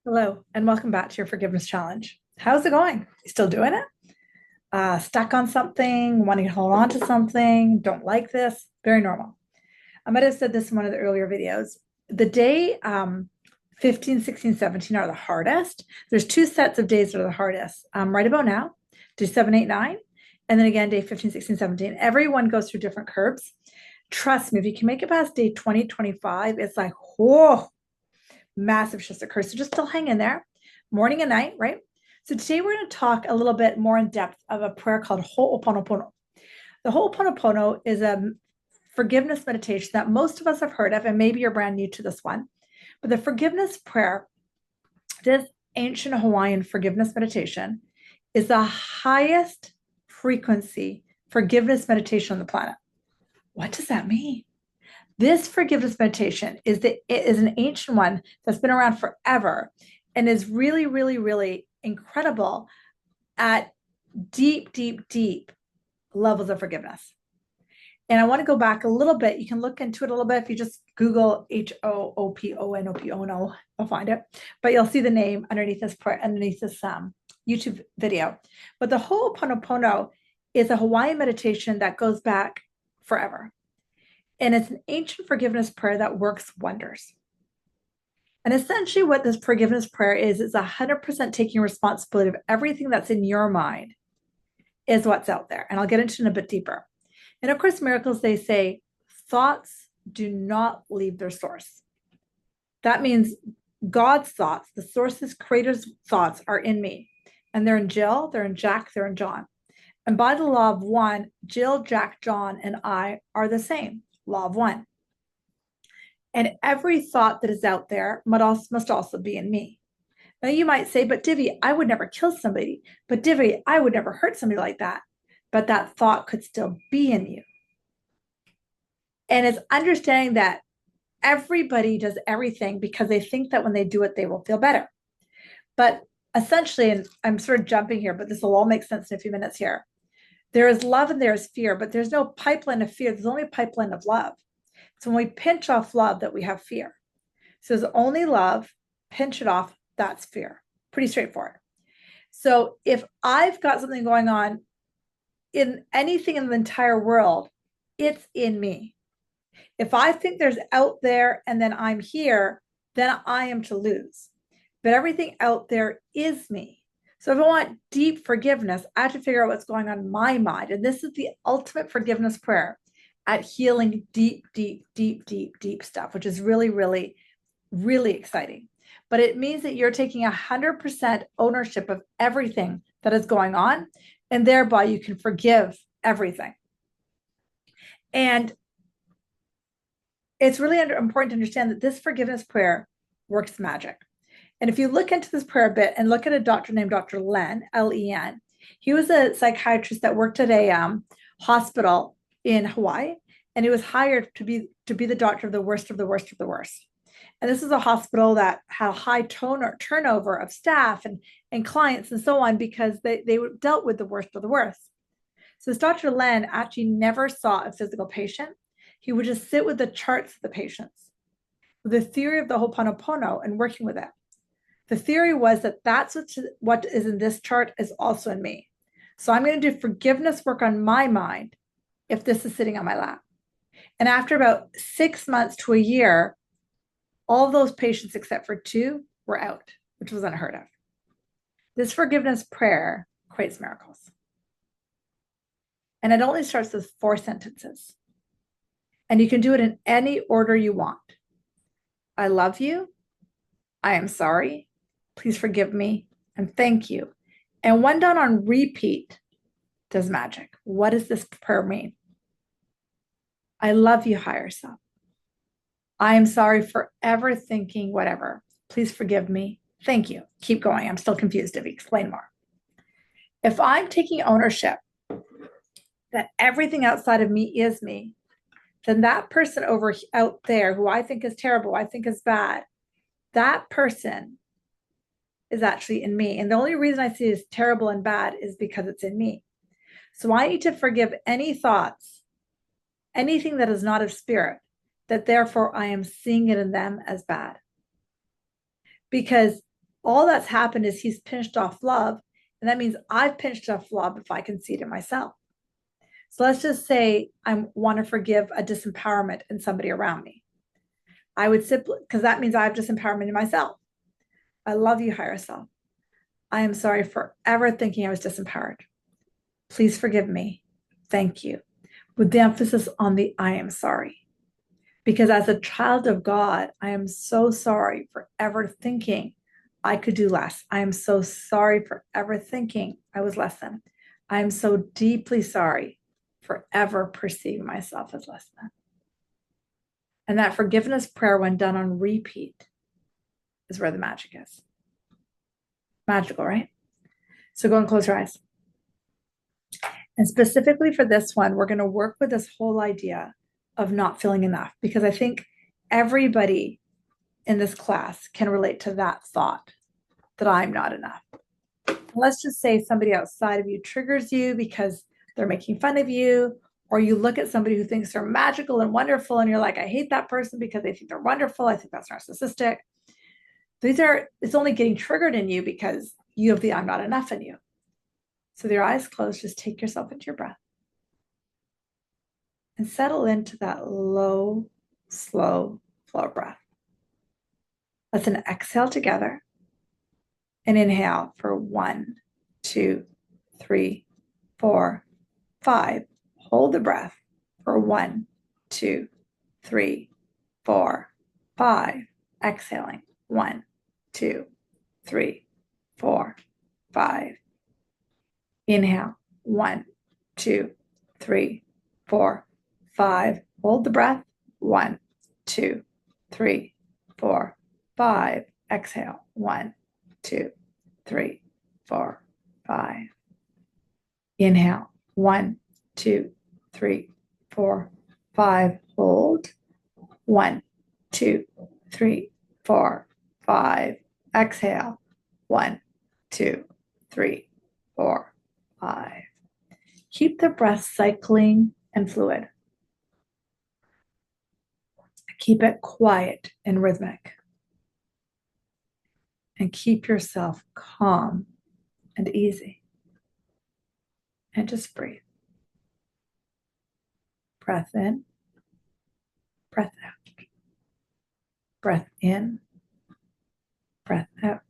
Hello, and welcome back to your forgiveness challenge. How's it going? You still doing it? Stuck on something, wanting to hold on to something, don't like this? Very normal. I might have said this in one of the earlier videos. The day 15, 16, 17 are the hardest. There's two sets of days that are the hardest. Right about now, day 7, 8, 9, and then again, day 15, 16, 17. Everyone goes through different curbs. Trust me, if you can make it past day 20, 25, it's like, whoa, massive shifts occur. So just still hang in there, morning and night, right? So today we're going to talk a little bit more in depth of a prayer called Ho'oponopono. The Ho'oponopono is a forgiveness meditation that most of us have heard of, and maybe you're brand new to this one. But the forgiveness prayer, this ancient Hawaiian forgiveness meditation, is the highest frequency forgiveness meditation on the planet. What does that mean? This forgiveness meditation is an ancient one that's been around forever and is really, really, really incredible at deep, deep, deep levels of forgiveness. And I want to go back a little bit. You can look into it a little bit. If you just Google Ho'oponopono, you'll find it. But you'll see the name underneath this YouTube video. But the Ho'oponopono is a Hawaiian meditation that goes back forever. And it's an ancient forgiveness prayer that works wonders. And essentially, what this forgiveness prayer is 100% taking responsibility of everything that's in your mind, is what's out there. And I'll get into it a bit deeper. And of course, miracles, they say thoughts do not leave their source. That means God's thoughts, the source's creator's thoughts, are in me. And they're in Jill, they're in Jack, they're in John. And by the law of one, Jill, Jack, John, and I are the same. Law of one. And every thought that is out there must also be in me. Now you might say, but Divi, I would never kill somebody. But Divi, I would never hurt somebody like that. But that thought could still be in you. And it's understanding that everybody does everything because they think that when they do it, they will feel better. But essentially, and I'm sort of jumping here, but this will all make sense in a few minutes here. There is love and there is fear, but there's no pipeline of fear. There's only a pipeline of love. So when we pinch off love, that we have fear. So there's only love, pinch it off, that's fear. Pretty straightforward. So if I've got something going on in anything in the entire world, it's in me. If I think there's out there and then I'm here, then I am to lose. But everything out there is me. So if I want deep forgiveness, I have to figure out what's going on in my mind. And this is the ultimate forgiveness prayer at healing deep, deep, deep, deep, deep stuff, which is really, really, really exciting. But it means that you're taking 100% ownership of everything that is going on, and thereby you can forgive everything. And it's really important to understand that this forgiveness prayer works magic. And if you look into this prayer a bit and look at a doctor named Dr. Len, Len, he was a psychiatrist that worked at a hospital in Hawaii, and he was hired to be the doctor of the worst of the worst of the worst. And this is a hospital that had a high turnover of staff and clients and so on because they dealt with the worst of the worst. So this Dr. Len actually never saw a physical patient. He would just sit with the charts of the patients, with the theory of the Ho'oponopono and working with it. The theory was that that's what is in this chart is also in me. So I'm going to do forgiveness work on my mind if this is sitting on my lap. And after about 6 months to a year, all those patients except for 2 were out, which was unheard of. This forgiveness prayer creates miracles. And it only starts with 4 sentences. And you can do it in any order you want. I love you. I am sorry. Please forgive me. And thank you. And when done on repeat, does magic. What does this prayer mean? I love you, higher self. I am sorry for ever thinking whatever. Please forgive me. Thank you. Keep going. I'm still confused. If you explain more. If I'm taking ownership that everything outside of me is me, then that person out there who I think is terrible, I think is bad, that person is actually in me. And the only reason I see it as terrible and bad is because it's in me. So I need to forgive any thoughts, anything that is not of spirit, that therefore I am seeing it in them as bad. Because all that's happened is he's pinched off love. And that means I've pinched off love if I can see it in myself. So let's just say I want to forgive a disempowerment in somebody around me. I would simply, because that means I have disempowerment in myself. I love you, higher self. I am sorry for ever thinking I was disempowered. Please forgive me. Thank you. With the emphasis on the I am sorry. Because as a child of God, I am so sorry for ever thinking I could do less. I am so sorry for ever thinking I was less than. I am so deeply sorry for ever perceiving myself as less than. And that forgiveness prayer, when done on repeat, is where the magic is. Magical, right? So go and close your eyes. And specifically for this one, we're going to work with this whole idea of not feeling enough, because I think everybody in this class can relate to that thought that I'm not enough. Let's just say somebody outside of you triggers you because they're making fun of you, or you look at somebody who thinks they're magical and wonderful, and you're like, I hate that person because they think they're wonderful. I think that's narcissistic. It's only getting triggered in you because you have the I'm not enough in you. So with your eyes closed, just take yourself into your breath and settle into that low, slow flow breath. Let's then exhale together and inhale for 1, 2, 3, 4, 5. Hold the breath for 1, 2, 3, 4, 5. Exhaling 1, 2, 3, 4, 5. Inhale 1, 2, 3, 4, 5. Hold the breath 1, 2, 3, 4, 5. Exhale 1, 2, 3, 4, 5. Inhale 1, 2, 3, 4, 5. Hold 1, 2, 3, 4, 5. Exhale 1, 2, 3, 4, 5. Keep the breath cycling and fluid. Keep it quiet and rhythmic. And keep yourself calm and easy. And just breathe. Breath in, breath out. Breath in, breath out.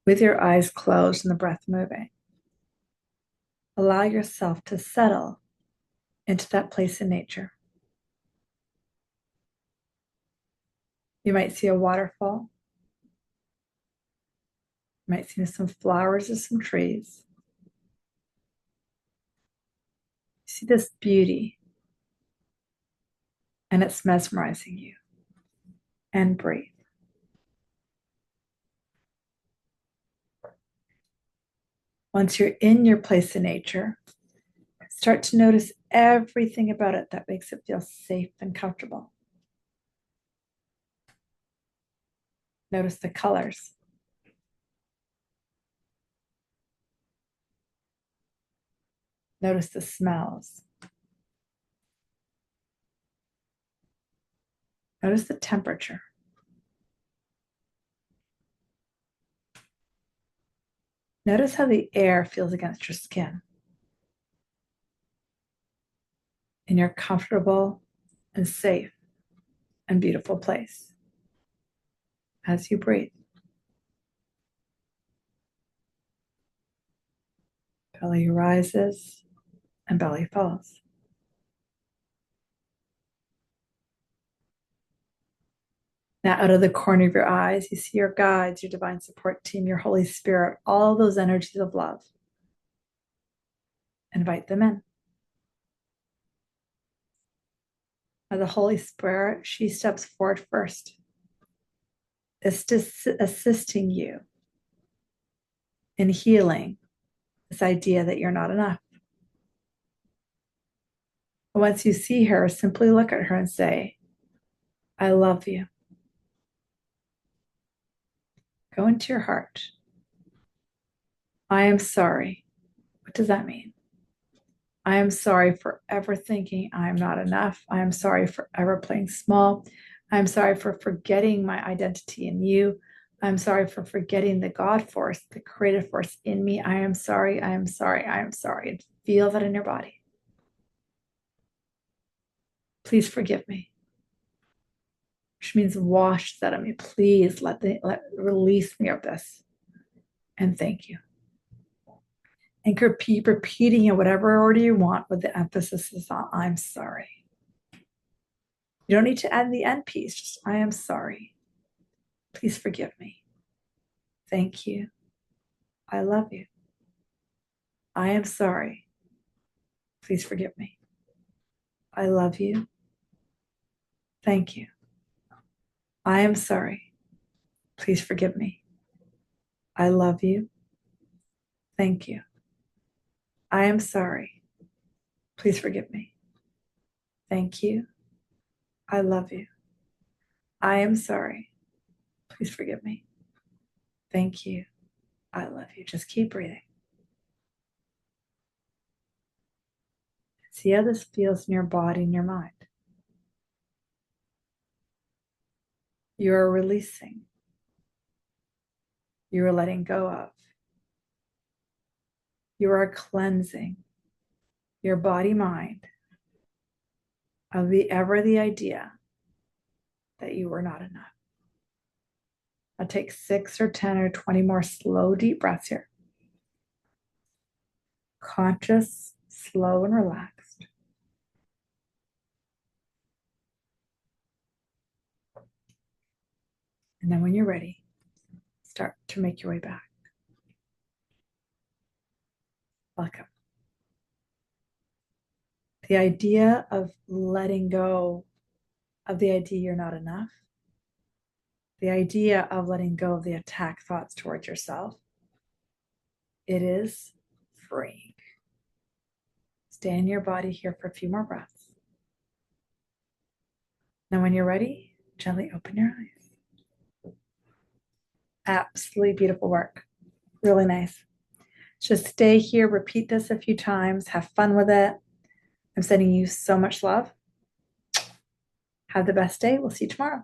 With your eyes closed and the breath moving, allow yourself to settle into that place in nature. You might see a waterfall. You might see some flowers or some trees. You see this beauty, and it's mesmerizing you. And breathe. Once you're in your place in nature, start to notice everything about it that makes it feel safe and comfortable. Notice the colors. Notice the smells. Notice the temperature. Notice how the air feels against your skin. In your comfortable and safe and beautiful place as you breathe. Belly rises and belly falls. Now, out of the corner of your eyes, you see your guides, your divine support team, your Holy Spirit, all those energies of love. Invite them in. Now, the Holy Spirit, she steps forward first, assisting you in healing this idea that you're not enough. Once you see her, simply look at her and say, I love you. Go into your heart. I am sorry. What does that mean? I am sorry for ever thinking I am not enough. I am sorry for ever playing small. I am sorry for forgetting my identity in you. I'm sorry for forgetting the God force, the creative force in me. I am sorry. I am sorry. I am sorry. And feel that in your body. Please forgive me. Which means wash that of me. Please release me of this. And thank you. And keep repeating in whatever order you want, with the emphasis is on I'm sorry. You don't need to add the end piece, just I am sorry. Please forgive me. Thank you. I love you. I am sorry. Please forgive me. I love you. Thank you. I am sorry. Please forgive me. I love you. Thank you. I am sorry. Please forgive me. Thank you. I love you. I am sorry. Please forgive me. Thank you. I love you. Just keep breathing. See how this feels in your body and your mind. You are releasing. You are letting go of. You are cleansing your body mind of the idea that you were not enough. I'll take 6 or 10 or 20 more slow, deep breaths here. Conscious, slow, and relaxed. And then when you're ready, start to make your way back. Welcome. The idea of letting go of the idea you're not enough, the idea of letting go of the attack thoughts towards yourself, it is freeing. Stay in your body here for a few more breaths. Now, when you're ready, gently open your eyes. Absolutely beautiful work. Really nice. Just stay here, repeat this a few times, have fun with it. I'm sending you so much love. Have the best day. We'll see you tomorrow.